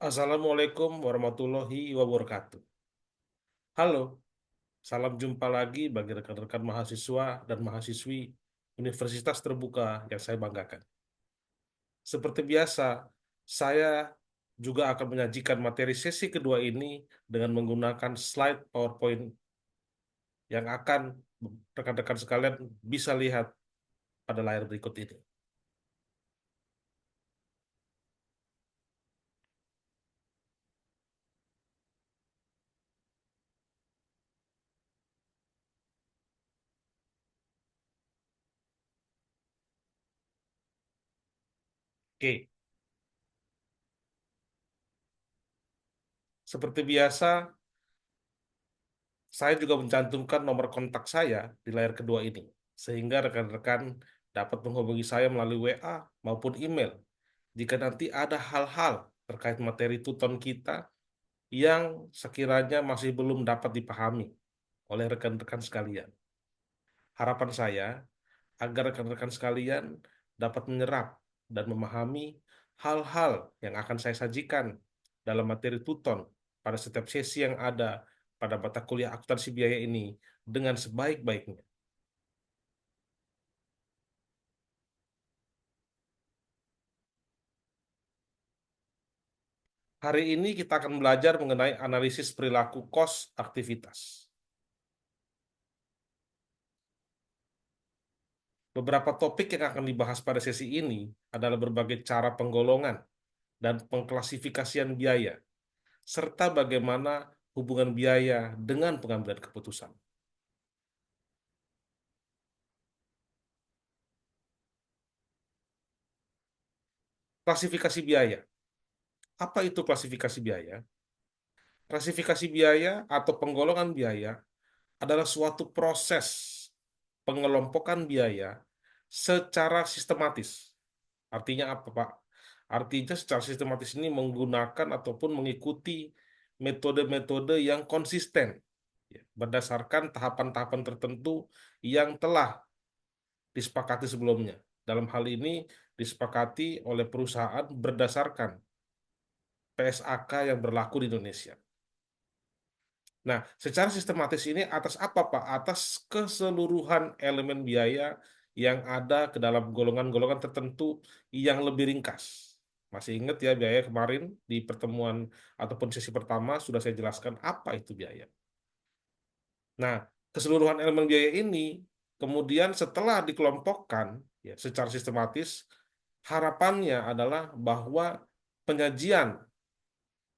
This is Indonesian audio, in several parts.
Assalamualaikum warahmatullahi wabarakatuh. Halo, salam jumpa lagi bagi rekan-rekan mahasiswa dan mahasiswi Universitas Terbuka yang saya banggakan. Seperti biasa, saya juga akan menyajikan materi sesi kedua ini dengan menggunakan slide PowerPoint yang akan rekan-rekan sekalian bisa lihat pada layar berikut ini. Oke, seperti biasa, saya juga mencantumkan nomor kontak saya di layar kedua ini, sehingga rekan-rekan dapat menghubungi saya melalui WA maupun email jika nanti ada hal-hal terkait materi tuton kita yang sekiranya masih belum dapat dipahami oleh rekan-rekan sekalian. Harapan saya agar rekan-rekan sekalian dapat menyerap dan memahami hal-hal yang akan saya sajikan dalam materi tuton pada setiap sesi yang ada pada mata kuliah akuntansi biaya ini dengan sebaik-baiknya. Hari ini kita akan belajar mengenai analisis perilaku kos aktivitas. Beberapa topik yang akan dibahas pada sesi ini adalah berbagai cara penggolongan dan pengklasifikasian biaya, serta bagaimana hubungan biaya dengan pengambilan keputusan. Klasifikasi biaya. Apa itu klasifikasi biaya? Klasifikasi biaya atau penggolongan biaya adalah suatu proses pengelompokan biaya secara sistematis. Artinya apa, Pak? Artinya secara sistematis ini menggunakan ataupun mengikuti metode-metode yang konsisten, ya, berdasarkan tahapan-tahapan tertentu yang telah disepakati sebelumnya. Dalam hal ini disepakati oleh perusahaan berdasarkan PSAK yang berlaku di Indonesia. Nah, secara sistematis ini atas apa, Pak? Atas keseluruhan elemen biaya yang ada ke dalam golongan-golongan tertentu yang lebih ringkas. Masih ingat ya biaya kemarin di pertemuan ataupun sesi pertama sudah saya jelaskan apa itu biaya. Nah, keseluruhan elemen biaya ini kemudian setelah dikelompokkan ya secara sistematis, harapannya adalah bahwa penyajian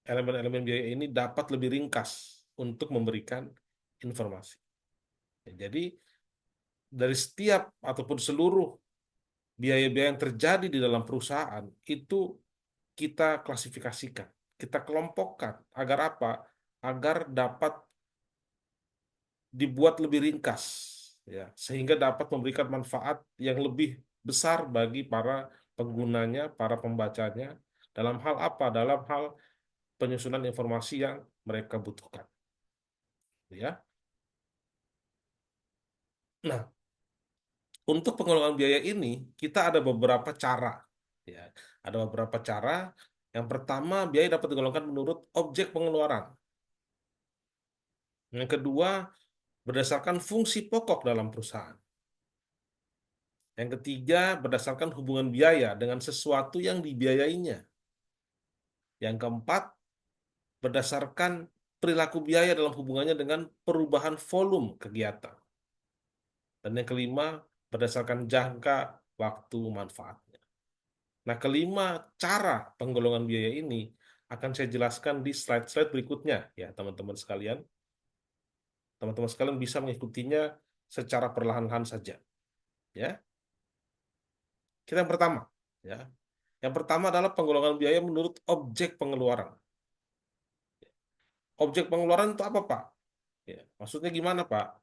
elemen-elemen biaya ini dapat lebih ringkas untuk memberikan informasi. Ya, jadi dari setiap ataupun seluruh biaya-biaya yang terjadi di dalam perusahaan itu kita klasifikasikan, kita kelompokkan agar apa? Agar dapat dibuat lebih ringkas, ya, sehingga dapat memberikan manfaat yang lebih besar bagi para penggunanya, para pembacanya, dalam hal apa? Dalam hal penyusunan informasi yang mereka butuhkan, ya. Nah, untuk pengelolaan biaya ini kita ada beberapa cara, ya. Ada beberapa cara. Yang pertama, biaya dapat digolongkan menurut objek pengeluaran. Yang kedua, berdasarkan fungsi pokok dalam perusahaan. Yang ketiga, berdasarkan hubungan biaya dengan sesuatu yang dibiayainya. Yang keempat, berdasarkan perilaku biaya dalam hubungannya dengan perubahan volume kegiatan. Dan yang kelima, berdasarkan jangka waktu manfaatnya. Nah, kelima cara penggolongan biaya ini akan saya jelaskan di slide-slide berikutnya, ya, teman-teman sekalian. Teman-teman sekalian bisa mengikutinya secara perlahan-lahan saja, ya. Kita yang pertama, ya. Yang pertama adalah penggolongan biaya menurut objek pengeluaran. Objek pengeluaran itu apa, Pak? Ya, maksudnya gimana, Pak?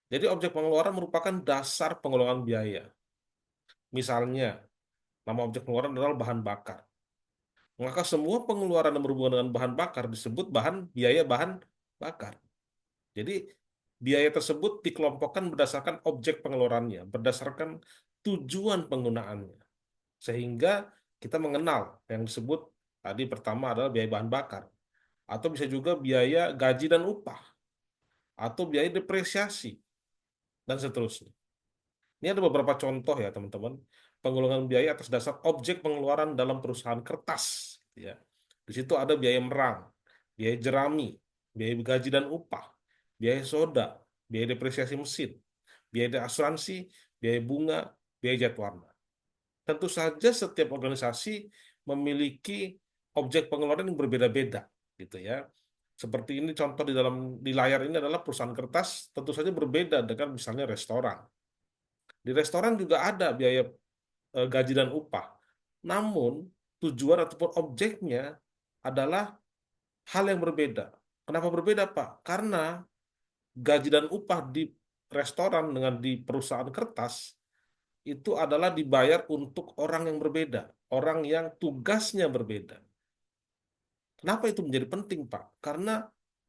Jadi objek pengeluaran merupakan dasar penggolongan biaya. Misalnya, nama objek pengeluaran adalah bahan bakar. Maka semua pengeluaran yang berhubungan dengan bahan bakar disebut biaya bahan bakar. Jadi biaya tersebut dikelompokkan berdasarkan objek pengeluarannya, berdasarkan tujuan penggunaannya. Sehingga kita mengenal yang disebut Tadi pertama adalah biaya bahan bakar, atau bisa juga biaya gaji dan upah, atau biaya depresiasi, dan seterusnya. Ini ada beberapa contoh ya teman-teman, penggolongan biaya atas dasar objek pengeluaran dalam perusahaan kertas. Ya. Di situ ada biaya merang, biaya jerami, biaya gaji dan upah, biaya soda, biaya depresiasi mesin, biaya asuransi, biaya bunga, biaya cat warna. Tentu saja setiap organisasi memiliki objek pengeluaran yang berbeda-beda, gitu ya. Seperti ini contoh di layar ini adalah perusahaan kertas, tentu saja berbeda dengan misalnya restoran. Di restoran juga ada biaya gaji dan upah. Namun tujuan ataupun objeknya adalah hal yang berbeda. Kenapa berbeda, Pak? Karena gaji dan upah di restoran dengan di perusahaan kertas itu adalah dibayar untuk orang yang berbeda, orang yang tugasnya berbeda. Kenapa itu menjadi penting, Pak? Karena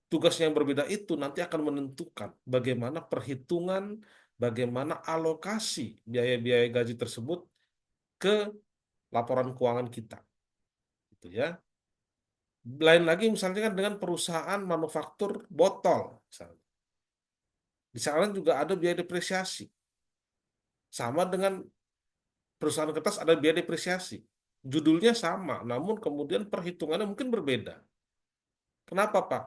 tugasnya yang berbeda itu nanti akan menentukan bagaimana perhitungan, bagaimana alokasi biaya-biaya gaji tersebut ke laporan keuangan kita, gitu ya. Lain lagi misalnya kan dengan perusahaan manufaktur botol, misalnya. Di sana juga ada biaya depresiasi. Sama dengan perusahaan kertas ada biaya depresiasi. Judulnya sama, namun kemudian perhitungannya mungkin berbeda. Kenapa, Pak?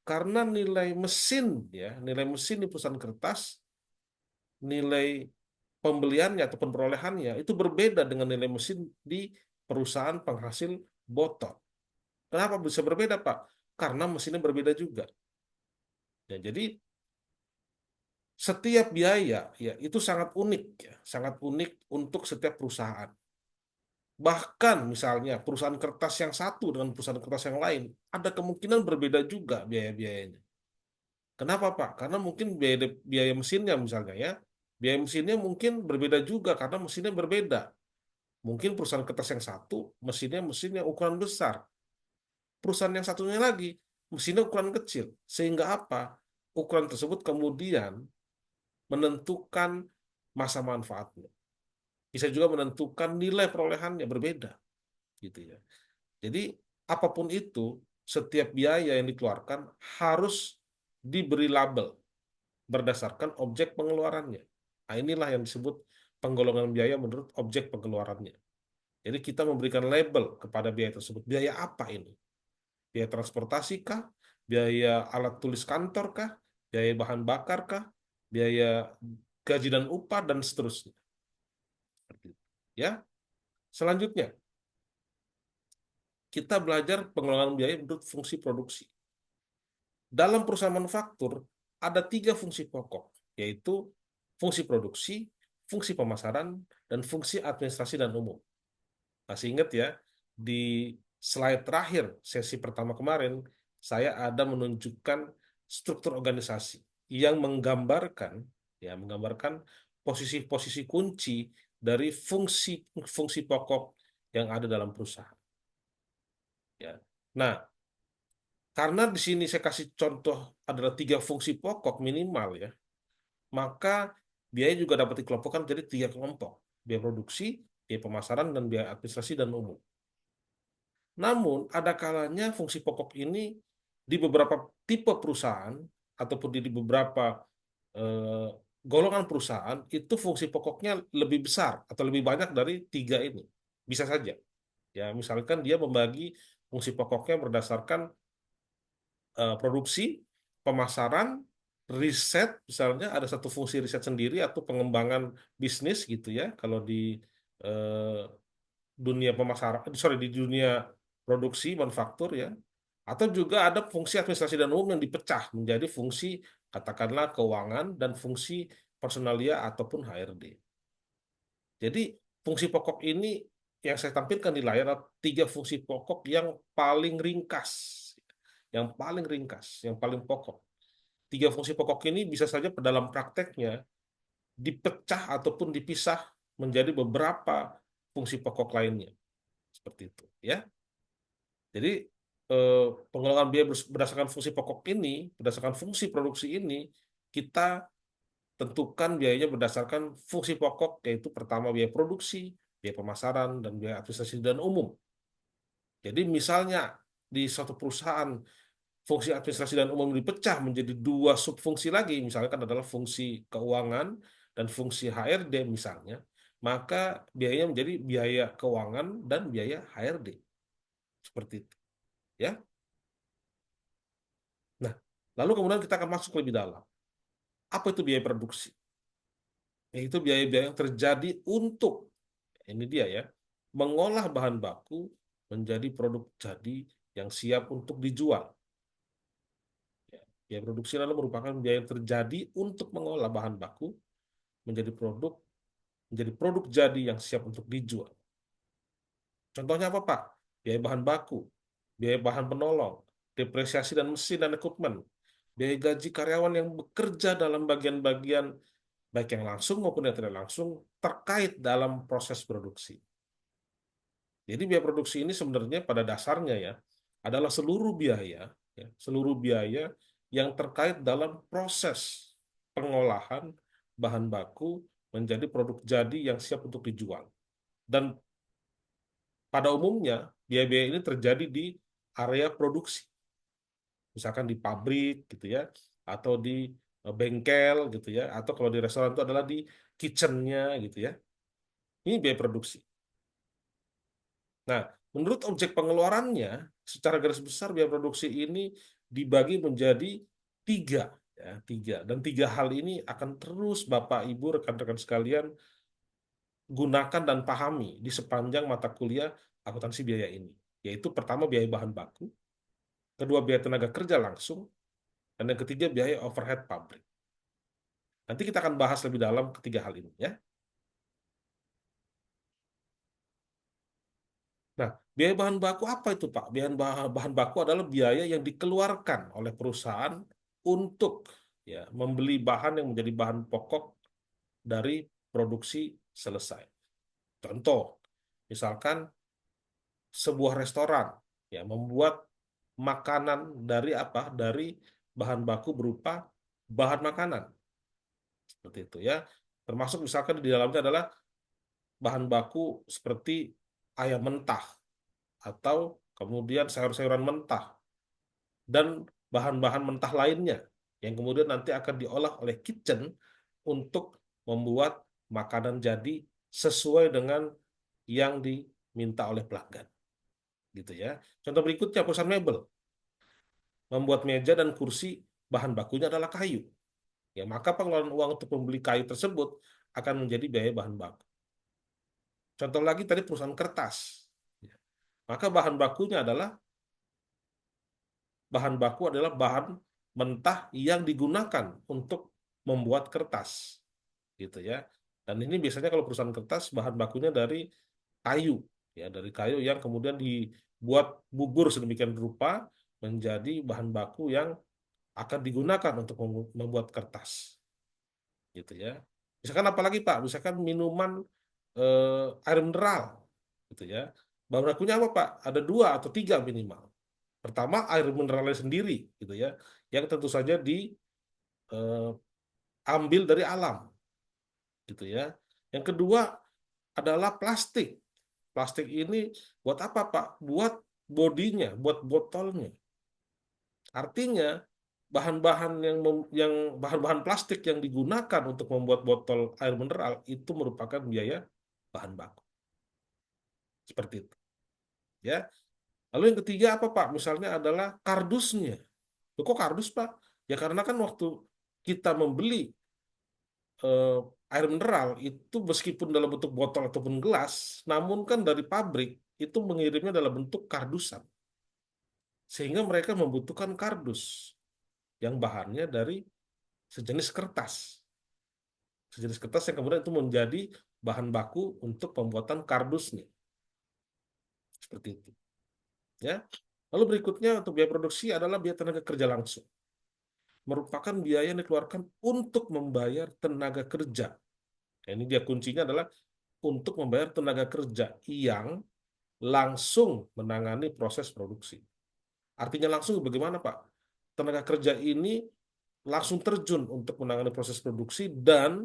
Karena nilai mesin ya, nilai mesin di perusahaan kertas, nilai pembeliannya ataupun perolehannya itu berbeda dengan nilai mesin di perusahaan penghasil botol. Kenapa bisa berbeda, Pak? Karena mesinnya berbeda juga. Ya, jadi setiap biaya ya itu sangat unik ya, sangat unik untuk setiap perusahaan. Bahkan misalnya perusahaan kertas yang satu dengan perusahaan kertas yang lain ada kemungkinan berbeda juga biaya-biayanya. Kenapa, Pak? Karena mungkin biaya mesinnya misalnya ya, biaya mesinnya mungkin berbeda juga karena mesinnya berbeda. Mungkin perusahaan kertas yang satu mesinnya mesin yang ukuran besar, perusahaan yang satunya lagi mesinnya ukuran kecil. Sehingga apa? Ukuran tersebut kemudian menentukan masa manfaatnya. Bisa juga menentukan nilai perolehannya berbeda, gitu ya. Jadi apapun itu, setiap biaya yang dikeluarkan harus diberi label berdasarkan objek pengeluarannya. Nah, inilah yang disebut penggolongan biaya menurut objek pengeluarannya. Jadi kita memberikan label kepada biaya tersebut. Biaya apa ini? Biaya transportasi kah? Biaya alat tulis kantor kah? Biaya bahan bakar kah? Biaya gaji dan upah dan seterusnya. Ya, selanjutnya kita belajar pengelolaan biaya menurut fungsi produksi. Dalam perusahaan manufaktur ada tiga fungsi pokok, yaitu fungsi produksi, fungsi pemasaran, dan fungsi administrasi dan umum. Masih ingat ya, di slide terakhir sesi pertama kemarin, saya ada menunjukkan struktur organisasi yang menggambarkan posisi-posisi kunci dari fungsi-fungsi pokok yang ada dalam perusahaan. Ya. Nah, karena di sini saya kasih contoh adalah tiga fungsi pokok minimal ya, maka biaya juga dapat dikelompokkan jadi tiga kelompok. Biaya produksi, biaya pemasaran, dan biaya administrasi dan umum. Namun, ada kalanya fungsi pokok ini di beberapa tipe perusahaan ataupun di beberapa eh, golongan perusahaan itu fungsi pokoknya lebih besar atau lebih banyak dari tiga ini. Bisa saja. Ya, misalkan dia membagi fungsi pokoknya berdasarkan produksi, pemasaran, riset, misalnya ada satu fungsi riset sendiri atau pengembangan bisnis gitu ya. Kalau di eh, dunia pemasaran, sorry di dunia produksi manufaktur ya. Atau juga ada fungsi administrasi dan umum yang dipecah menjadi fungsi katakanlah keuangan dan fungsi personalia ataupun HRD. Jadi fungsi pokok ini yang saya tampilkan di layar adalah tiga fungsi pokok yang paling pokok. Tiga fungsi pokok ini bisa saja dalam prakteknya dipecah ataupun dipisah menjadi beberapa fungsi pokok lainnya. Seperti itu, ya. Jadi eh, pengelolaan biaya berdasarkan fungsi pokok ini, berdasarkan fungsi produksi ini, kita tentukan biayanya berdasarkan fungsi pokok, yaitu pertama biaya produksi, biaya pemasaran, dan biaya administrasi dan umum. Jadi misalnya di suatu perusahaan fungsi administrasi dan umum dipecah menjadi dua subfungsi lagi, misalkan adalah fungsi keuangan dan fungsi HRD misalnya, maka biayanya menjadi biaya keuangan dan biaya HRD. Seperti itu, ya. Nah, lalu kemudian kita akan masuk lebih dalam. Apa itu biaya produksi? Yaitu biaya-biaya yang terjadi untuk, ini dia ya, mengolah bahan baku menjadi produk jadi yang siap untuk dijual. Ya, biaya produksi lalu merupakan biaya yang terjadi untuk mengolah bahan baku menjadi produk jadi yang siap untuk dijual. Contohnya apa, Pak? Biaya bahan baku, biaya bahan penolong, depresiasi dan mesin dan equipment, biaya gaji karyawan yang bekerja dalam bagian-bagian baik yang langsung maupun yang tidak langsung terkait dalam proses produksi. Jadi biaya produksi ini sebenarnya pada dasarnya ya adalah seluruh biaya yang terkait dalam proses pengolahan bahan baku menjadi produk jadi yang siap untuk dijual. Dan pada umumnya biaya-biaya ini terjadi di area produksi, misalkan di pabrik gitu ya, atau di bengkel gitu ya, atau kalau di restoran itu adalah di kitchennya gitu ya. Ini biaya produksi. Nah, menurut objek pengeluarannya, secara garis besar biaya produksi ini dibagi menjadi tiga, ya, tiga. Dan tiga hal ini akan terus Bapak, Ibu, rekan-rekan sekalian gunakan dan pahami di sepanjang mata kuliah akuntansi biaya ini. Yaitu pertama biaya bahan baku, kedua biaya tenaga kerja langsung, dan yang ketiga biaya overhead pabrik. Nanti kita akan bahas lebih dalam ketiga hal ini ya. Nah, biaya bahan baku apa itu, Pak? Bahan baku adalah biaya yang dikeluarkan oleh perusahaan untuk ya membeli bahan yang menjadi bahan pokok dari produksi selesai. Contoh, misalkan sebuah restoran ya membuat makanan dari apa? Dari bahan baku berupa bahan makanan. Seperti itu ya. Termasuk misalkan di dalamnya adalah bahan baku seperti ayam mentah atau kemudian sayur-sayuran mentah dan bahan-bahan mentah lainnya yang kemudian nanti akan diolah oleh kitchen untuk membuat makanan jadi sesuai dengan yang diminta oleh pelanggan gitu ya. Contoh berikutnya perusahaan mebel membuat meja dan kursi bahan bakunya adalah kayu. Ya, maka pengeluaran uang untuk membeli kayu tersebut akan menjadi biaya bahan baku. Contoh lagi tadi perusahaan kertas. Ya, maka bahan baku adalah bahan mentah yang digunakan untuk membuat kertas, gitu ya. Dan ini biasanya kalau perusahaan kertas bahan bakunya dari kayu, ya dari kayu yang kemudian dibuat bubur sedemikian rupa menjadi bahan baku yang akan digunakan untuk membuat kertas, gitu ya. Misalkan apalagi Pak, misalkan minuman air mineral, gitu ya. Bahan bakunya apa Pak? Ada dua atau tiga minimal. Pertama air mineralnya sendiri gitu ya, yang tentu saja diambil dari alam gitu ya. Yang kedua adalah plastik. Plastik ini buat apa Pak? Buat bodinya, buat botolnya. Artinya bahan-bahan yang bahan-bahan plastik yang digunakan untuk membuat botol air mineral itu merupakan biaya bahan baku. Seperti itu, ya. Lalu yang ketiga apa Pak? Misalnya adalah kardusnya. Loh, kok kardus, Pak? Ya karena kan waktu kita membeli eh, air mineral itu meskipun dalam bentuk botol ataupun gelas, namun kan dari pabrik itu mengirimnya dalam bentuk kardusan. Sehingga mereka membutuhkan kardus yang bahannya dari sejenis kertas. Sejenis kertas yang kemudian itu menjadi bahan baku untuk pembuatan kardusnya. Seperti itu. Ya. Lalu berikutnya untuk biaya produksi adalah biaya tenaga kerja langsung. Merupakan biaya yang dikeluarkan untuk membayar tenaga kerja. Nah, ini dia kuncinya adalah untuk membayar tenaga kerja yang langsung menangani proses produksi. Artinya langsung bagaimana, Pak? Tenaga kerja ini langsung terjun untuk menangani proses produksi dan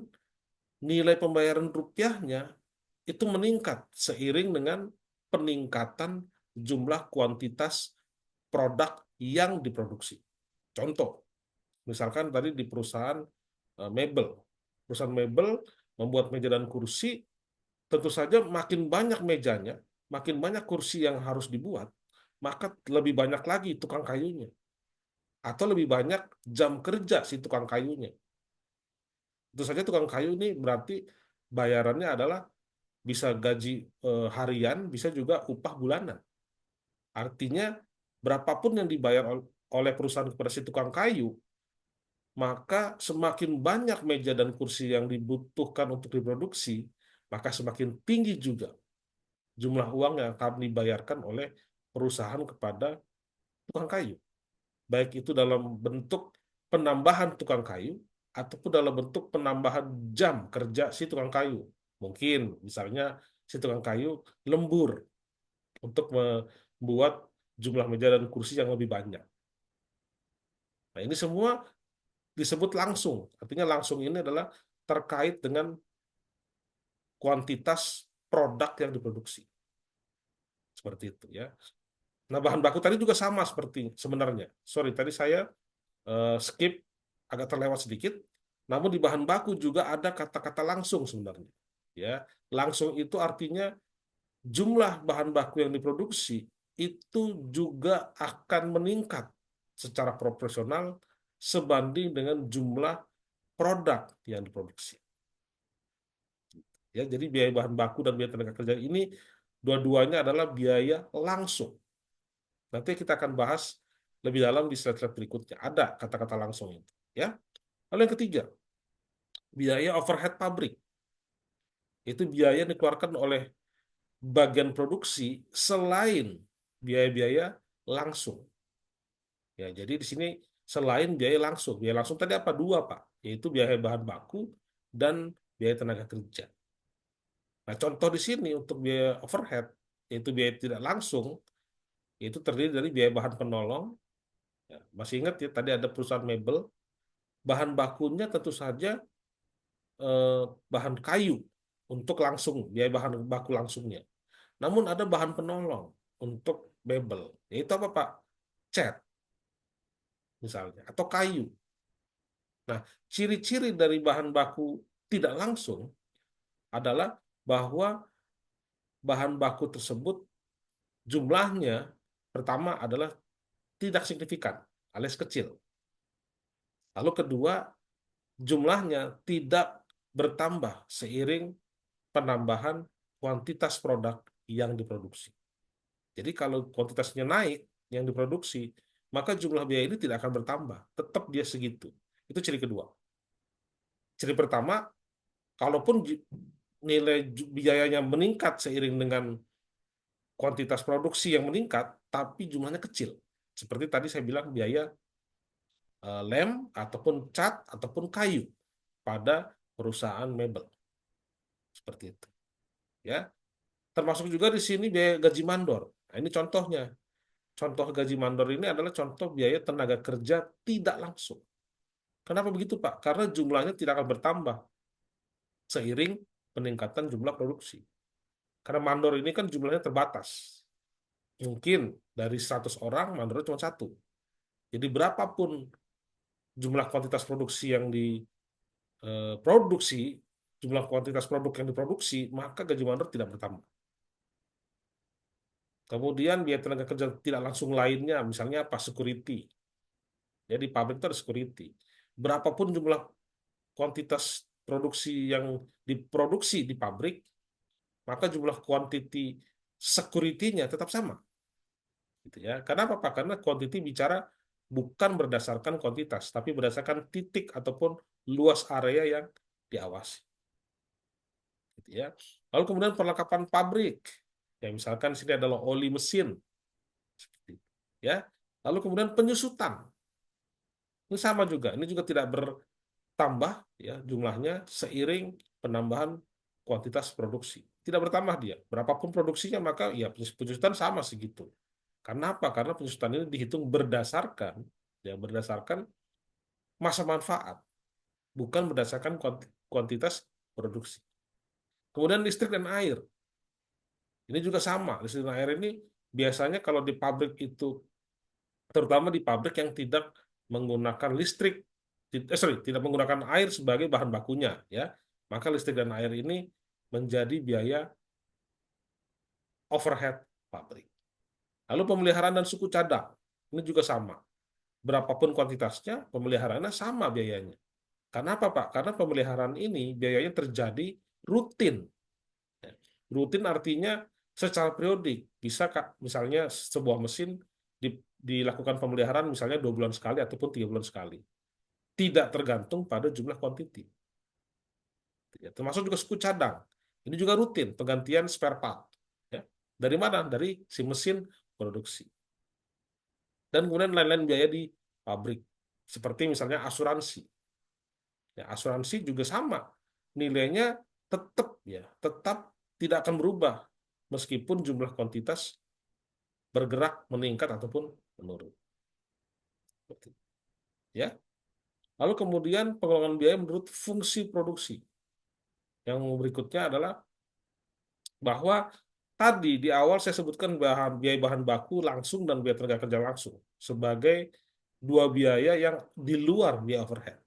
nilai pembayaran rupiahnya itu meningkat seiring dengan peningkatan jumlah kuantitas produk yang diproduksi. Contoh, misalkan tadi di perusahaan mebel. Perusahaan mebel membuat meja dan kursi, tentu saja makin banyak mejanya, makin banyak kursi yang harus dibuat, maka lebih banyak lagi tukang kayunya. Atau lebih banyak jam kerja si tukang kayunya. Tentu saja tukang kayu ini berarti bayarannya adalah bisa gaji harian, bisa juga upah bulanan. Artinya berapapun yang dibayar oleh perusahaan kepada si tukang kayu, maka semakin banyak meja dan kursi yang dibutuhkan untuk diproduksi, maka semakin tinggi juga jumlah uang yang akan dibayarkan oleh perusahaan kepada tukang kayu. Baik itu dalam bentuk penambahan tukang kayu ataupun dalam bentuk penambahan jam kerja si tukang kayu. Mungkin misalnya si tukang kayu lembur untuk membuat jumlah meja dan kursi yang lebih banyak. Nah, ini semua disebut langsung. Artinya langsung ini adalah terkait dengan kuantitas produk yang diproduksi. Seperti itu ya. Nah, bahan baku tadi juga sama seperti sebenarnya. Sorry, tadi saya skip agak terlewat sedikit. Namun di bahan baku juga ada kata-kata langsung sebenarnya. Ya, langsung itu artinya jumlah bahan baku yang diproduksi itu juga akan meningkat secara proporsional sebanding dengan jumlah produk yang diproduksi. Ya, jadi biaya bahan baku dan biaya tenaga kerja ini dua-duanya adalah biaya langsung. Nanti kita akan bahas lebih dalam di slide-slide berikutnya. Ada kata-kata langsung itu. Ya. Lalu yang ketiga, biaya overhead pabrik. Itu biaya yang dikeluarkan oleh bagian produksi selain biaya-biaya langsung. Ya, jadi di sini selain biaya langsung. Biaya langsung tadi apa? Dua, Pak. Yaitu biaya bahan baku dan biaya tenaga kerja. Nah, contoh di sini untuk biaya overhead, yaitu biaya tidak langsung, itu terdiri dari biaya bahan penolong. Ya, masih ingat ya, tadi ada perusahaan mebel, bahan bakunya tentu saja eh, bahan kayu untuk langsung, biaya bahan baku langsungnya. Namun ada bahan penolong untuk mebel, yaitu apa Pak? Cat misalnya, atau kayu. Nah, ciri-ciri dari bahan baku tidak langsung adalah bahwa bahan baku tersebut jumlahnya pertama adalah tidak signifikan, alias kecil. Lalu kedua, jumlahnya tidak bertambah seiring penambahan kuantitas produk yang diproduksi. Jadi kalau kuantitasnya naik yang diproduksi, maka jumlah biaya ini tidak akan bertambah, tetap dia segitu. Itu ciri kedua. Ciri pertama, kalaupun nilai biayanya meningkat seiring dengan kuantitas produksi yang meningkat, tapi jumlahnya kecil. Seperti tadi saya bilang biaya lem ataupun cat ataupun kayu pada perusahaan mebel. Seperti itu. Ya, termasuk juga di sini biaya gaji mandor. Nah, ini contohnya. Contoh gaji mandor ini adalah contoh biaya tenaga kerja tidak langsung. Kenapa begitu, Pak? Karena jumlahnya tidak akan bertambah seiring peningkatan jumlah produksi. Karena mandor ini kan jumlahnya terbatas. Mungkin dari 100 orang, mandornya cuma satu. Jadi berapapun jumlah kuantitas produksi yang diproduksi, jumlah kuantitas produk yang diproduksi, maka gaji mandor tidak bertambah. Kemudian biaya tenaga kerja tidak langsung lainnya, misalnya apa? Security. Jadi pabrik itu ada security. Berapapun jumlah kuantitas produksi yang diproduksi di pabrik, maka jumlah quantity security-nya tetap sama. Gitu ya. Kenapa Pak? Karena quantity bicara bukan berdasarkan kuantitas, tapi berdasarkan titik ataupun luas area yang diawasi. Gitu ya. Lalu kemudian perlengkapan pabrik. Ya, misalkan sini adalah oli mesin. Ya. Lalu kemudian penyusutan. Ini sama juga. Ini juga tidak bertambah ya jumlahnya seiring penambahan kuantitas produksi. Tidak bertambah dia. Berapapun produksinya maka ya penyusutan sama segitu. Karena apa? Karena penyusutan ini dihitung berdasarkan masa manfaat, bukan berdasarkan kuantitas produksi. Kemudian listrik dan air. Ini juga sama. Listrik dan air ini biasanya kalau di pabrik itu, terutama di pabrik yang tidak menggunakan listrik, tidak menggunakan air sebagai bahan bakunya, ya, maka listrik dan air ini menjadi biaya overhead pabrik. Lalu pemeliharaan dan suku cadang, ini juga sama. Berapapun kuantitasnya, pemeliharaannya sama biayanya. Karena apa, Pak? Karena pemeliharaan ini biayanya terjadi rutin. Rutin artinya secara periodik. Bisa, Kak, misalnya sebuah mesin dilakukan pemeliharaan misalnya 2 bulan sekali ataupun 3 bulan sekali. Tidak tergantung pada jumlah kuantiti. Ya, termasuk juga suku cadang. Ini juga rutin, penggantian spare part. Ya. Dari mana? Dari si mesin produksi. Dan kemudian lain-lain biaya di pabrik. Seperti misalnya asuransi. Ya, asuransi juga sama. Nilainya tetap tidak akan berubah meskipun jumlah kuantitas bergerak meningkat ataupun menurun. Ya. Lalu kemudian pengelolaan biaya menurut fungsi produksi. Yang berikutnya adalah bahwa tadi di awal saya sebutkan biaya bahan baku langsung dan biaya tenaga kerja langsung sebagai dua biaya yang di luar biaya overhead.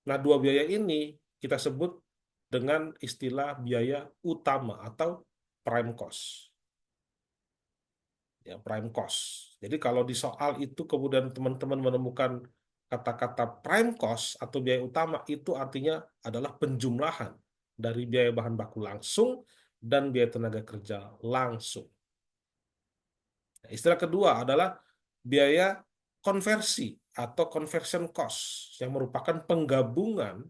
Nah, dua biaya ini kita sebut dengan istilah biaya utama atau prime cost. Ya, prime cost. Jadi kalau di soal itu kemudian teman-teman menemukan kata-kata prime cost atau biaya utama, itu artinya adalah penjumlahan dari biaya bahan baku langsung dan biaya tenaga kerja langsung. Nah, istilah kedua adalah biaya konversi atau conversion cost yang merupakan penggabungan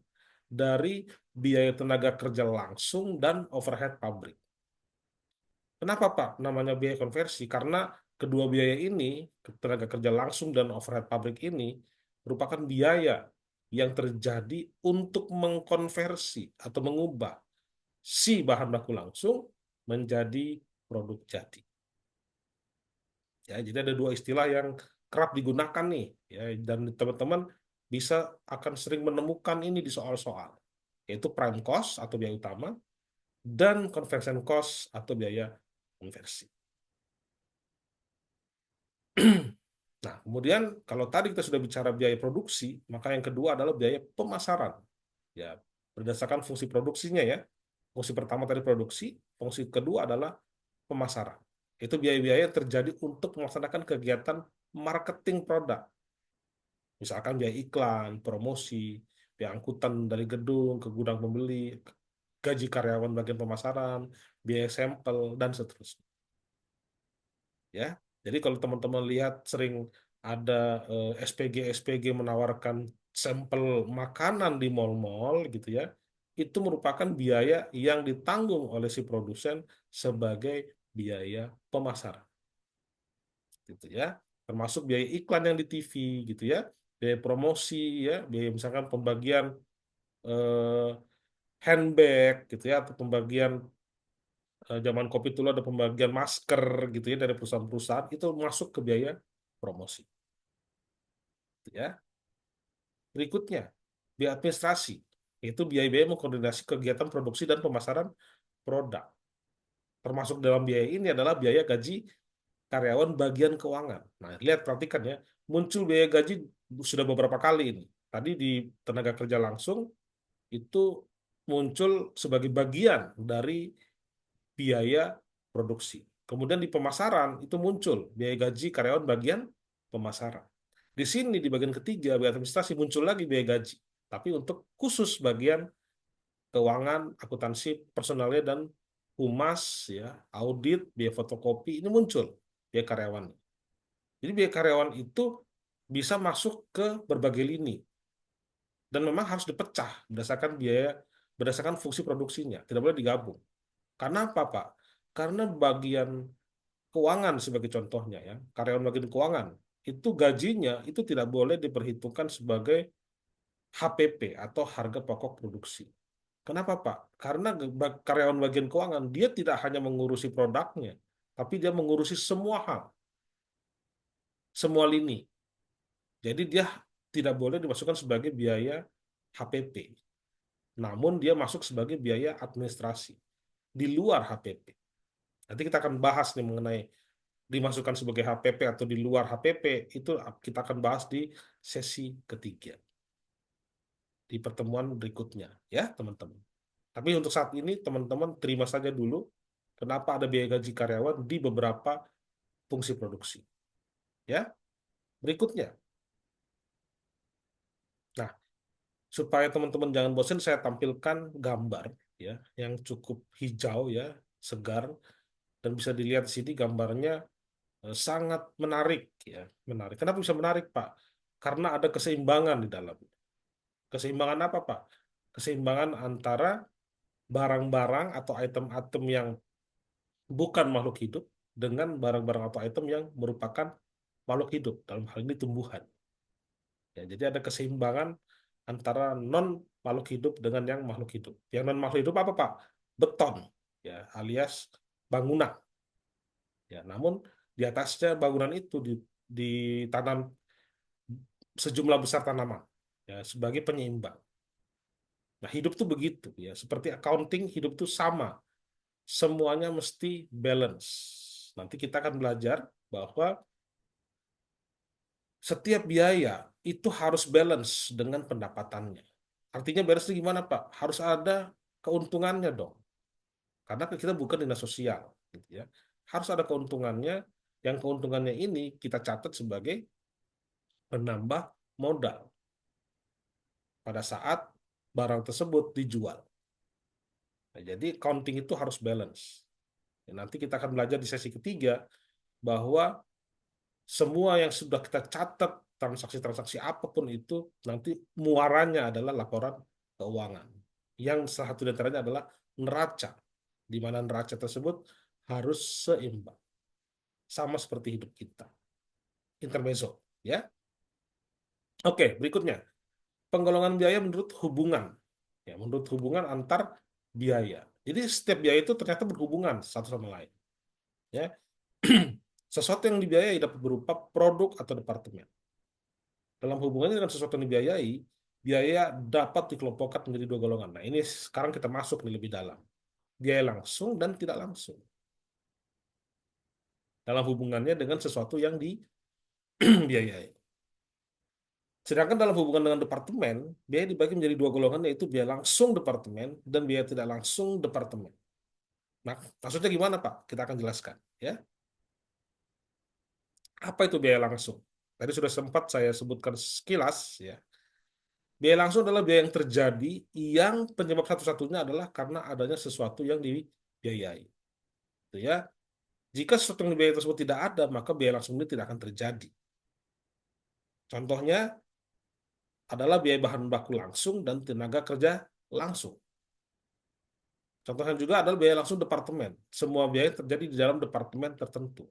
dari biaya tenaga kerja langsung dan overhead pabrik. Kenapa, Pak, namanya biaya konversi? Karena kedua biaya ini, tenaga kerja langsung dan overhead pabrik ini, merupakan biaya yang terjadi untuk mengkonversi atau mengubah si bahan baku langsung menjadi produk jadi. Ya, jadi ada dua istilah yang kerap digunakan nih, ya, dan teman-teman bisa akan sering menemukan ini di soal-soal, yaitu prime cost atau biaya utama dan conversion cost atau biaya konversi. Nah, kemudian kalau tadi kita sudah bicara biaya produksi, maka yang kedua adalah biaya pemasaran. Ya, berdasarkan fungsi produksinya, ya. Fungsi pertama tadi produksi, fungsi kedua adalah pemasaran. Itu biaya-biaya yang terjadi untuk melaksanakan kegiatan marketing produk. Misalkan biaya iklan, promosi, biaya angkutan dari gedung ke gudang pembeli, gaji karyawan bagian pemasaran, biaya sampel, dan seterusnya. Ya, jadi kalau teman-teman lihat sering ada SPG menawarkan sampel makanan di mall-mall gitu, ya, itu merupakan biaya yang ditanggung oleh si produsen sebagai biaya pemasaran, gitu ya. Termasuk biaya iklan yang di TV gitu, ya, biaya promosi, ya, biaya misalkan pembagian eh, handbag gitu, ya, atau pembagian zaman COVID dulu ada pembagian masker gitu, ya, dari perusahaan-perusahaan, itu masuk ke biaya promosi, gitu ya. Berikutnya, biaya administrasi, yaitu biaya-biaya mengkoordinasi kegiatan produksi dan pemasaran produk. Termasuk dalam biaya ini adalah biaya gaji karyawan bagian keuangan. Nah, lihat, perhatikan, ya, muncul biaya gaji sudah beberapa kali ini. Tadi di tenaga kerja langsung itu muncul sebagai bagian dari biaya produksi. Kemudian di pemasaran itu muncul biaya gaji karyawan bagian pemasaran. Di sini di bagian ketiga, biaya administrasi, muncul lagi biaya gaji. Tapi untuk khusus bagian keuangan, akuntansi, personalnya, dan humas, ya, audit, biaya fotokopi, ini muncul biaya karyawan. Jadi biaya karyawan itu bisa masuk ke berbagai lini dan memang harus dipecah berdasarkan fungsi produksinya, tidak boleh digabung. Karena apa, Pak? Karena bagian keuangan sebagai contohnya, ya, karyawan bagian keuangan itu gajinya itu tidak boleh diperhitungkan sebagai HPP atau harga pokok produksi. Kenapa, Pak? Karena karyawan bagian keuangan dia tidak hanya mengurusi produknya, tapi dia mengurusi semua hal, semua lini. Jadi dia tidak boleh dimasukkan sebagai biaya HPP, namun dia masuk sebagai biaya administrasi di luar HPP. Nanti kita akan bahas nih mengenai dimasukkan sebagai HPP atau di luar HPP, itu kita akan bahas di sesi ketiga, di pertemuan berikutnya, ya teman-teman. Tapi untuk saat ini, teman-teman terima saja dulu kenapa ada biaya gaji karyawan di beberapa fungsi produksi. Ya, berikutnya. Nah, supaya teman-teman jangan bosan, saya tampilkan gambar ya yang cukup hijau ya, segar, dan bisa dilihat di sini gambarnya sangat menarik ya, menarik. Kenapa bisa menarik, Pak? Karena ada keseimbangan di dalam. Keseimbangan apa, Pak? Keseimbangan antara barang-barang atau item-item yang bukan makhluk hidup dengan barang-barang atau item yang merupakan makhluk hidup, dalam hal ini tumbuhan. Ya, jadi ada keseimbangan antara non makhluk hidup dengan yang makhluk hidup. Yang non makhluk hidup apa, Pak? Beton, ya, alias bangunan. Ya, namun di atasnya bangunan itu ditanam sejumlah besar tanaman, ya, sebagai penyeimbang. Nah, hidup tuh begitu, ya. Seperti accounting, hidup tuh sama. Semuanya mesti balance. Nanti kita akan belajar bahwa setiap biaya itu harus balance dengan pendapatannya. Artinya balance itu gimana, Pak? Harus ada keuntungannya dong. Karena kita bukan dinas sosial, gitu ya. Harus ada keuntungannya. Yang keuntungannya ini kita catat sebagai penambah modal pada saat barang tersebut dijual. Nah, jadi counting itu harus balance. Ya, nanti kita akan belajar di sesi ketiga bahwa semua yang sudah kita catat, transaksi-transaksi apapun itu, nanti muaranya adalah laporan keuangan. Yang salah satu di antaranya adalah neraca, di mana neraca tersebut harus seimbang, sama seperti hidup kita. Intermezzo, ya. Oke, berikutnya. Penggolongan biaya menurut hubungan. Ya, menurut hubungan antar biaya. Jadi setiap biaya itu ternyata berhubungan satu sama lain. Ya, sesuatu yang dibiayai dapat berupa produk atau departemen. Dalam hubungannya dengan sesuatu yang dibiayai, biaya dapat dikelompokkan menjadi dua golongan. Nah, ini sekarang kita masuk nih lebih dalam. Biaya langsung dan tidak langsung. Dalam hubungannya dengan sesuatu yang dibiayai. Sedangkan dalam hubungan dengan departemen, biaya dibagi menjadi dua golongan, yaitu biaya langsung departemen dan biaya tidak langsung departemen. Nah, maksudnya gimana, Pak? Kita akan jelaskan. Ya, apa itu biaya langsung? Tadi sudah sempat saya sebutkan sekilas. Ya, biaya langsung adalah biaya yang terjadi yang penyebab satu-satunya adalah karena adanya sesuatu yang dibiayai. Gitu ya. Jika sesuatu yang dibiayai tersebut tidak ada, maka biaya langsung ini tidak akan terjadi. Contohnya adalah biaya bahan baku langsung dan tenaga kerja langsung. Contohnya juga adalah biaya langsung departemen. Semua biaya terjadi di dalam departemen tertentu.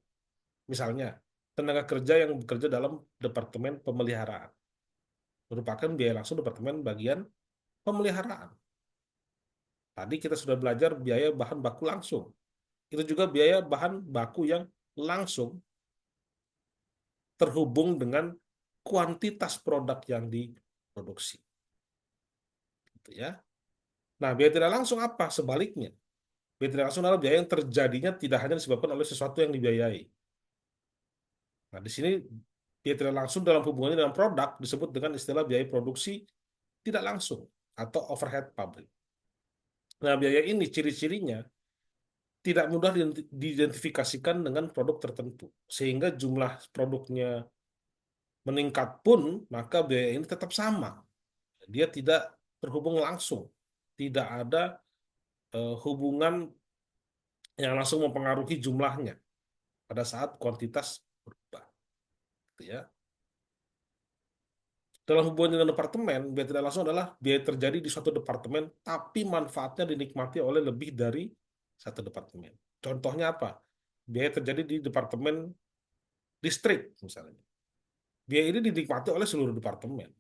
Misalnya, tenaga kerja yang bekerja dalam departemen pemeliharaan merupakan biaya langsung departemen bagian pemeliharaan. Tadi kita sudah belajar biaya bahan baku langsung. Itu juga biaya bahan baku yang langsung terhubung dengan kuantitas produk yang diproduksi. Gitu ya. Nah, biaya tidak langsung apa? Sebaliknya. Biaya tidak langsung adalah biaya yang terjadinya tidak hanya disebabkan oleh sesuatu yang dibiayai. Nah, di sini biaya tidak langsung dalam hubungannya dengan produk disebut dengan istilah biaya produksi tidak langsung atau overhead pabrik. Nah, biaya ini ciri-cirinya tidak mudah diidentifikasikan dengan produk tertentu, sehingga jumlah produknya meningkat pun, maka biaya ini tetap sama. Dia tidak terhubung langsung, tidak ada hubungan yang langsung mempengaruhi jumlahnya pada saat kuantitas berubah. Gitu ya. Dalam hubungan dengan departemen, biaya tidak langsung adalah biaya terjadi di suatu departemen, tapi manfaatnya dinikmati oleh lebih dari satu departemen. Contohnya apa? Biaya terjadi di departemen listrik, misalnya. Biaya ini dinikmati oleh seluruh departemen,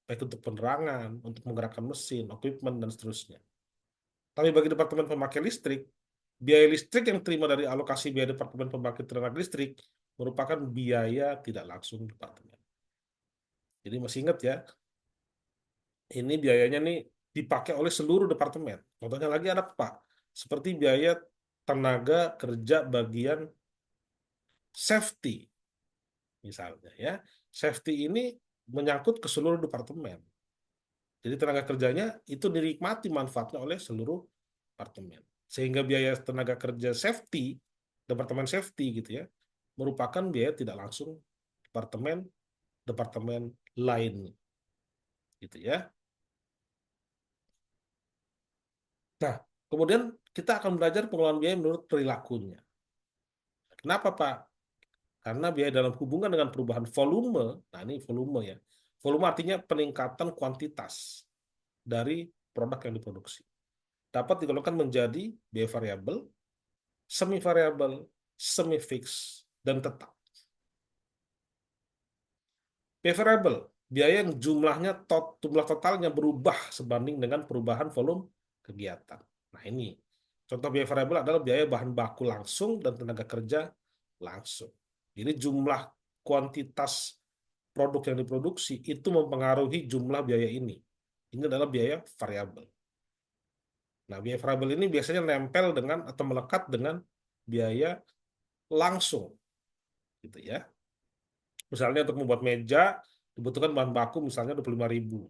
baik untuk penerangan, untuk menggerakkan mesin, equipment, dan seterusnya. Tapi bagi departemen pemakai listrik, biaya listrik yang diterima dari alokasi biaya departemen pembangkit tenaga listrik merupakan biaya tidak langsung departemen. Jadi masih ingat ya, ini biayanya nih dipakai oleh seluruh departemen. Contohnya lagi ada Pak, seperti biaya tenaga kerja bagian safety misalnya ya. Safety ini menyangkut ke seluruh departemen. Jadi tenaga kerjanya itu dinikmati manfaatnya oleh seluruh departemen. Sehingga biaya tenaga kerja safety, departemen safety gitu ya, merupakan biaya tidak langsung departemen departemen lain gitu ya. Nah, kemudian kita akan belajar pengelolaan biaya menurut perilakunya. Kenapa, Pak? Karena biaya dalam hubungan dengan perubahan volume, nah ini volume ya. Volume artinya peningkatan kuantitas dari produk yang diproduksi. Dapat digolongkan menjadi biaya variabel, semi variabel, semi fix, dan tetap. Biaya variabel, biaya yang jumlah totalnya berubah sebanding dengan perubahan volume kegiatan. Nah ini, contoh biaya variabel adalah biaya bahan baku langsung dan tenaga kerja langsung. Jadi jumlah kuantitas produk yang diproduksi itu mempengaruhi jumlah biaya ini. Ini adalah biaya variabel. Nah, biaya variabel ini biasanya nempel dengan atau melekat dengan biaya langsung, gitu ya. Misalnya untuk membuat meja dibutuhkan bahan baku misalnya 25.000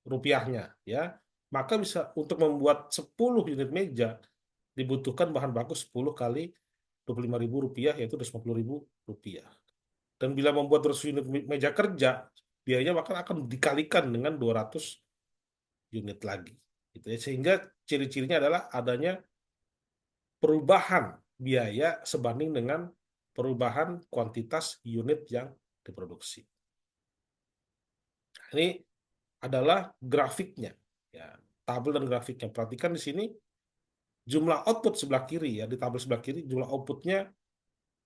rupiahnya, ya. Maka bisa untuk membuat 10 unit meja dibutuhkan bahan baku 10 kali 25.000 rupiah, yaitu 250.000 rupiah. Dan bila membuat 200 unit meja kerja, biayanya bahkan akan dikalikan dengan 200 unit lagi. Gitu ya. Sehingga ciri-cirinya adalah adanya perubahan biaya sebanding dengan perubahan kuantitas unit yang diproduksi. Ini adalah grafiknya, ya, tabel dan grafiknya. Perhatikan di sini jumlah output sebelah kiri ya, di tabel sebelah kiri jumlah outputnya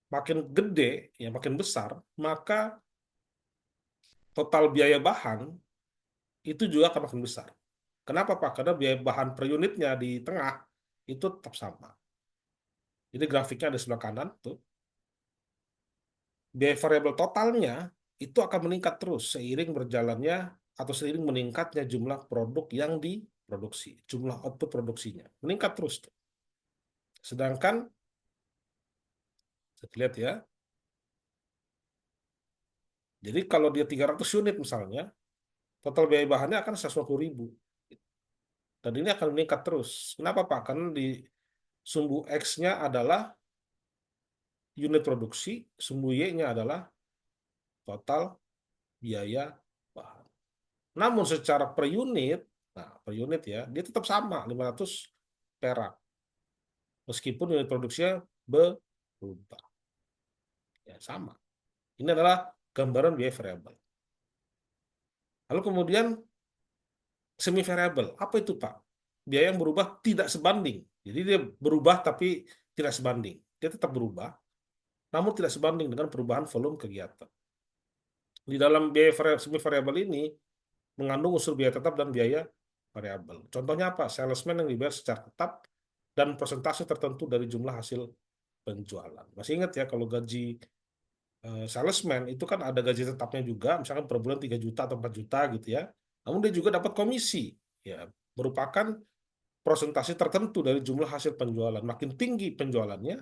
makin gede, ya makin besar, maka total biaya bahan itu juga akan makin besar. Kenapa Pak? Karena biaya bahan per unitnya di tengah itu tetap sama. Jadi grafiknya ada sebelah kanan tuh. Biaya variabel totalnya itu akan meningkat terus seiring berjalannya atau seiring meningkatnya jumlah produk yang diproduksi, jumlah output produksinya meningkat terus tuh. Sedangkan kita lihat ya, jadi kalau dia 300 unit misalnya, total biaya bahannya akan 150.000. Dan ini akan meningkat terus. Kenapa Pak? Karena di sumbu X-nya adalah unit produksi, sumbu Y-nya adalah total biaya bahan. Namun secara per unit, nah per unit ya, dia tetap sama 500 perak. Meskipun unit produksinya berubah. Ya, sama. Ini adalah gambaran biaya variabel. Lalu kemudian semi variabel. Apa itu, Pak? Biaya yang berubah tidak sebanding. Jadi dia berubah tapi tidak sebanding. Dia tetap berubah, namun tidak sebanding dengan perubahan volume kegiatan. Di dalam biaya semi variabel ini mengandung unsur biaya tetap dan biaya variabel. Contohnya apa? Salesman yang dibayar secara tetap dan persentase tertentu dari jumlah hasil penjualan. Masih ingat ya kalau gaji salesman itu kan ada gaji tetapnya juga, misalkan per bulan 3 juta atau 4 juta gitu ya. Namun dia juga dapat komisi, ya, merupakan persentase tertentu dari jumlah hasil penjualan. Makin tinggi penjualannya,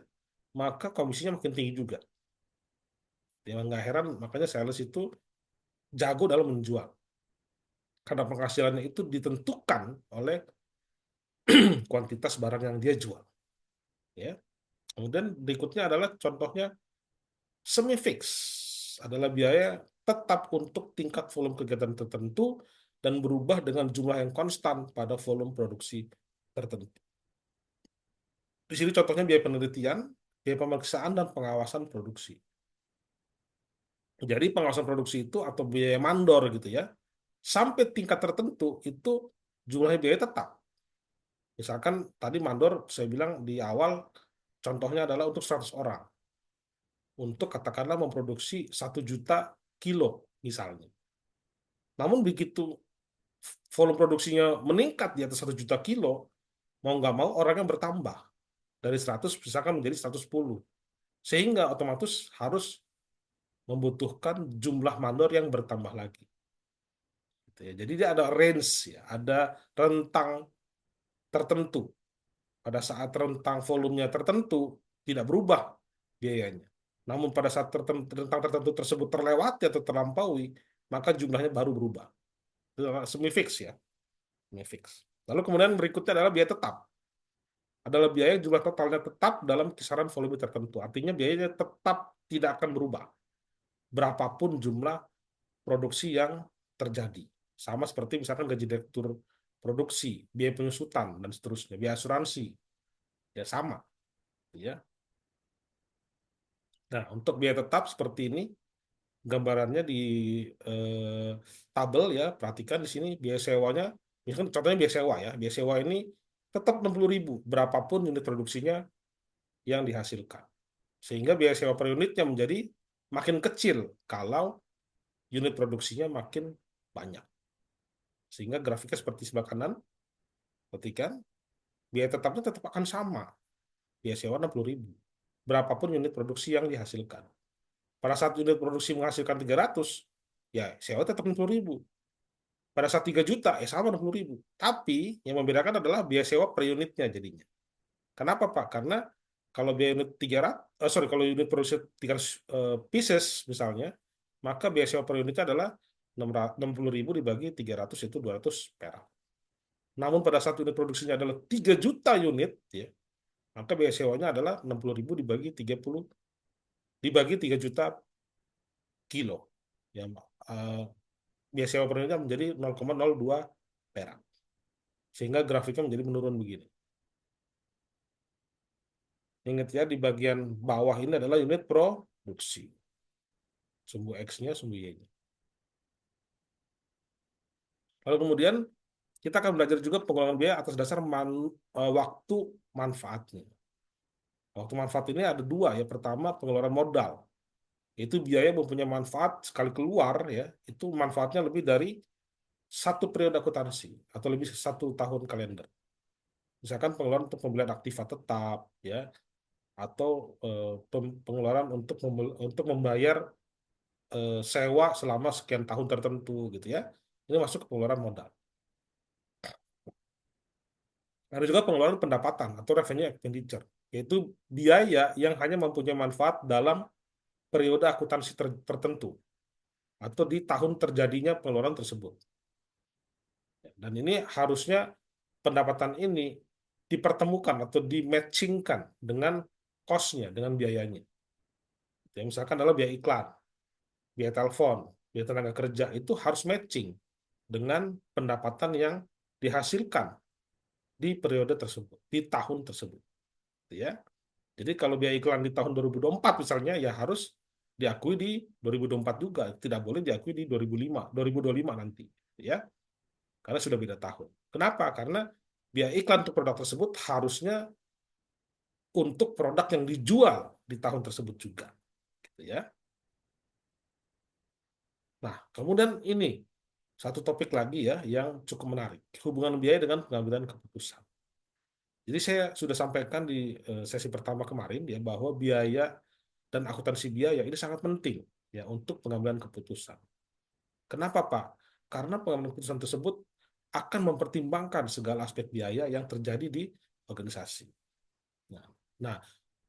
maka komisinya makin tinggi juga. Ya nggak heran makanya sales itu jago dalam menjual. Karena penghasilannya itu ditentukan oleh kuantitas barang yang dia jual. Ya. Kemudian berikutnya adalah contohnya semi fix adalah biaya tetap untuk tingkat volume kegiatan tertentu dan berubah dengan jumlah yang konstan pada volume produksi tertentu. Di sini contohnya biaya penelitian, biaya pemeriksaan dan pengawasan produksi. Jadi pengawasan produksi itu atau biaya mandor gitu ya, sampai tingkat tertentu itu jumlahnya biaya tetap. Misalkan tadi mandor saya bilang di awal contohnya adalah untuk 100 orang. Untuk katakanlah memproduksi 1 juta kilo misalnya. Namun begitu volume produksinya meningkat di atas 1 juta kilo, mau nggak mau orangnya bertambah. Dari 100 misalkan menjadi 110. Sehingga otomatis harus membutuhkan jumlah mandor yang bertambah lagi. Gitu ya. Jadi dia ada range, ya, ada rentang tertentu. Pada saat rentang volumenya tertentu, tidak berubah biayanya. Namun pada saat rentang tertentu tersebut terlewati atau terlampaui, maka jumlahnya baru berubah. Itu semi fix ya, semi fix. Lalu kemudian berikutnya adalah biaya tetap. Adalah biaya yang jumlah totalnya tetap dalam kisaran volume tertentu. Artinya biayanya tetap tidak akan berubah berapapun jumlah produksi yang terjadi. Sama seperti misalkan gaji direktur produksi, biaya penyusutan dan seterusnya, biaya asuransi, ya sama, ya. Nah, untuk biaya tetap seperti ini, gambarannya di eh, tabel ya, perhatikan di sini biaya sewanya, misalkan contohnya biaya sewa ya, biaya sewa ini tetap 60.000, berapapun unit produksinya yang dihasilkan. Sehingga biaya sewa per unitnya menjadi makin kecil kalau unit produksinya makin banyak. Sehingga grafiknya seperti sebelah kanan, perhatikan, biaya tetapnya tetap akan sama, biaya sewa 60.000, berapapun unit produksi yang dihasilkan. Pada saat unit produksi menghasilkan 300, ya sewa tetap 60.000. Pada saat 3 juta, ya sama 60.000. Tapi yang membedakan adalah biaya sewa per unitnya jadinya. Kenapa Pak? Karena kalau biaya unit 300, kalau unit produksi 300 pieces misalnya, maka biaya sewa per unitnya adalah 60.000 dibagi 300 itu 200 perak. Namun pada saat unit produksinya adalah 3 juta unit, ya, maka biaya sewanya adalah 60.000 dibagi 30 dibagi 3 juta kilo. Ya, biaya sewa per unitnya menjadi 0,02 perak. Sehingga grafiknya menjadi menurun begini. Ingat ya, di bagian bawah ini adalah unit produksi. Sumbu X-nya, sumbu Y-nya. Lalu kemudian kita akan belajar juga pengurangan biaya atas dasar waktu manfaatnya. Waktu manfaat ini ada dua ya. Pertama, pengeluaran modal. Itu biaya mempunyai manfaat sekali keluar ya, itu manfaatnya lebih dari satu periode akuntansi atau lebih 1 tahun kalender. Misalkan pengeluaran untuk pembelian aktiva tetap ya, atau pengeluaran untuk membayar sewa selama sekian tahun tertentu gitu ya. Ini masuk ke pengeluaran modal. Ada juga pengeluaran pendapatan atau revenue expenditure, yaitu biaya yang hanya mempunyai manfaat dalam periode akuntansi tertentu atau di tahun terjadinya pengeluaran tersebut. Dan ini harusnya pendapatan ini dipertemukan atau dimatchingkan dengan cost-nya, dengan biayanya. Ya, misalkan adalah biaya iklan, biaya telepon, biaya tenaga kerja, itu harus matching dengan pendapatan yang dihasilkan di periode tersebut, di tahun tersebut. Ya. Jadi kalau biaya iklan di tahun 2024 misalnya, ya harus diakui di 2024 juga. Tidak boleh diakui di 2025 nanti. Ya. Karena sudah beda tahun. Kenapa? Karena biaya iklan untuk produk tersebut harusnya untuk produk yang dijual di tahun tersebut juga, gitu ya. Nah, kemudian ini satu topik lagi ya yang cukup menarik, hubungan biaya dengan pengambilan keputusan. Jadi saya sudah sampaikan di sesi pertama kemarin ya bahwa biaya dan akuntansi biaya ini sangat penting ya untuk pengambilan keputusan. Kenapa, Pak? Karena pengambilan keputusan tersebut akan mempertimbangkan segala aspek biaya yang terjadi di organisasi. Nah, nah,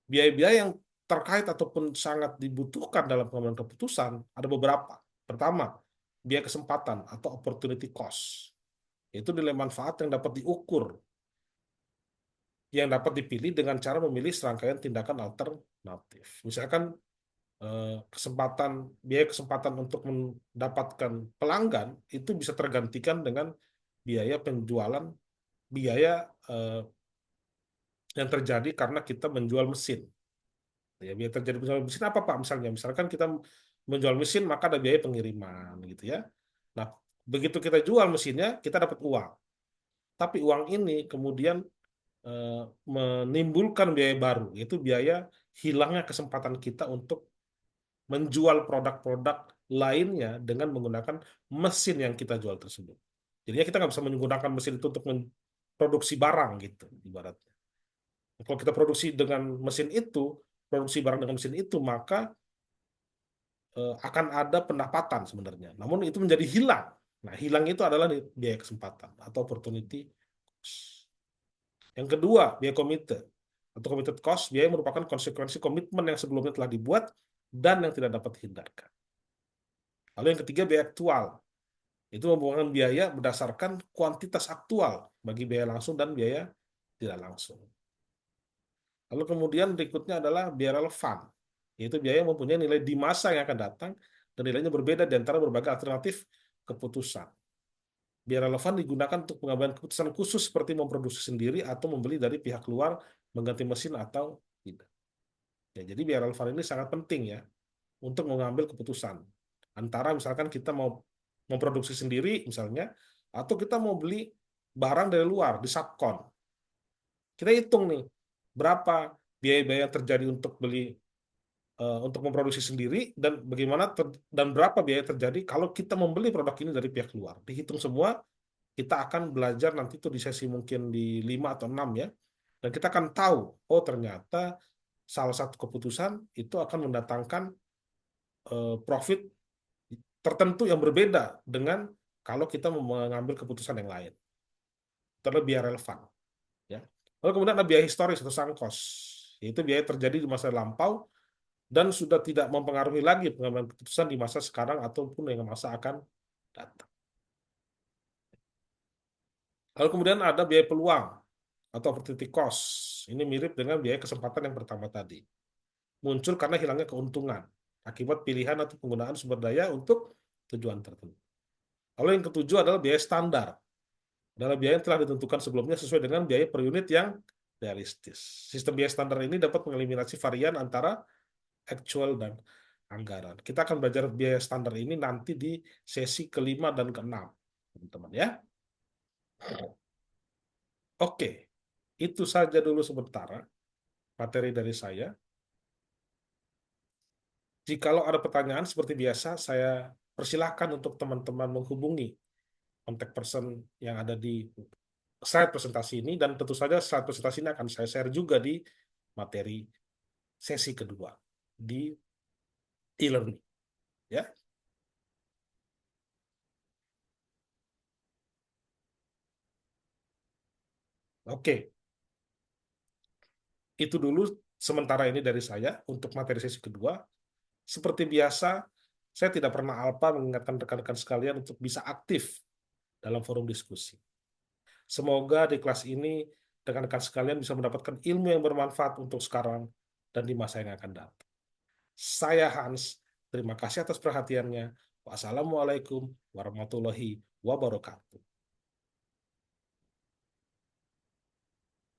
biaya-biaya yang terkait ataupun sangat dibutuhkan dalam pengambilan keputusan ada beberapa. Pertama, biaya kesempatan atau opportunity cost. Itu nilai manfaat yang dapat diukur, yang dapat dipilih dengan cara memilih serangkaian tindakan alternatif. Misalkan biaya kesempatan untuk mendapatkan pelanggan itu bisa tergantikan dengan biaya penjualan, biaya eh, yang terjadi karena kita menjual mesin. Ya, biaya terjadi penjualan mesin apa Pak? Misalkan kita menjual mesin maka ada biaya pengiriman gitu ya. Nah, begitu kita jual mesinnya, kita dapat uang. Tapi uang ini kemudian eh, menimbulkan biaya baru, yaitu biaya hilangnya kesempatan kita untuk menjual produk-produk lainnya dengan menggunakan mesin yang kita jual tersebut. Jadinya kita nggak bisa menggunakan mesin itu untuk memproduksi barang gitu, ibaratnya. Kalau kita produksi dengan mesin itu, produksi barang dengan mesin itu, maka akan ada pendapatan sebenarnya. Namun itu menjadi hilang. Nah, hilang itu adalah biaya kesempatan atau opportunity cost. Yang kedua, biaya komite. Atau committed cost, biaya merupakan konsekuensi komitmen yang sebelumnya telah dibuat dan yang tidak dapat dihindarkan. Lalu yang ketiga, biaya aktual. Itu membuangkan biaya berdasarkan kuantitas aktual bagi biaya langsung dan biaya tidak langsung. Lalu kemudian berikutnya adalah biaya relevan, yaitu biaya yang mempunyai nilai di masa yang akan datang dan nilainya berbeda di antara berbagai alternatif keputusan. Biaya relevan digunakan untuk pengambilan keputusan khusus seperti memproduksi sendiri atau membeli dari pihak luar, mengganti mesin atau tidak. Ya, jadi biaya relevan ini sangat penting ya untuk mengambil keputusan. Antara misalkan kita mau memproduksi sendiri misalnya, atau kita mau beli barang dari luar di subkon. Kita hitung nih berapa biaya-biaya yang terjadi untuk beli untuk memproduksi sendiri dan bagaimana dan berapa biaya terjadi kalau kita membeli produk ini dari pihak luar. Dihitung semua, kita akan belajar nanti itu di sesi mungkin di 5 atau 6 ya. Dan kita akan tahu, oh ternyata salah satu keputusan itu akan mendatangkan profit tertentu yang berbeda dengan kalau kita mengambil keputusan yang lain. Itu adalah biaya relevan. Ya. Lalu kemudian ada biaya historis atau sunk cost, yaitu biaya terjadi di masa lampau dan sudah tidak mempengaruhi lagi pengambilan keputusan di masa sekarang ataupun yang masa akan datang. Lalu kemudian ada biaya peluang atau opportunity cost. Ini mirip dengan biaya kesempatan yang pertama tadi. Muncul karena hilangnya keuntungan akibat pilihan atau penggunaan sumber daya untuk tujuan tertentu. Lalu yang ketujuh adalah biaya standar. Adalah biaya yang telah ditentukan sebelumnya sesuai dengan biaya per unit yang realistis. Sistem biaya standar ini dapat mengeliminasi varian antara actual dan anggaran. Kita akan belajar biaya standar ini nanti di sesi kelima dan keenam, teman-teman ya. Oke, itu saja dulu sementara materi dari saya. Jikalau ada pertanyaan seperti biasa, saya persilahkan untuk teman-teman menghubungi kontak person yang ada di slide presentasi ini, dan tentu saja slide presentasi ini akan saya share juga di materi sesi kedua di e-learning. Ya, oke. Itu dulu sementara ini dari saya untuk materi sesi kedua. Seperti biasa, saya tidak pernah alpa mengingatkan rekan-rekan sekalian untuk bisa aktif dalam forum diskusi. Semoga di kelas ini rekan-rekan sekalian bisa mendapatkan ilmu yang bermanfaat untuk sekarang dan di masa yang akan datang. Saya Hans, terima kasih atas perhatiannya. Wassalamualaikum warahmatullahi wabarakatuh.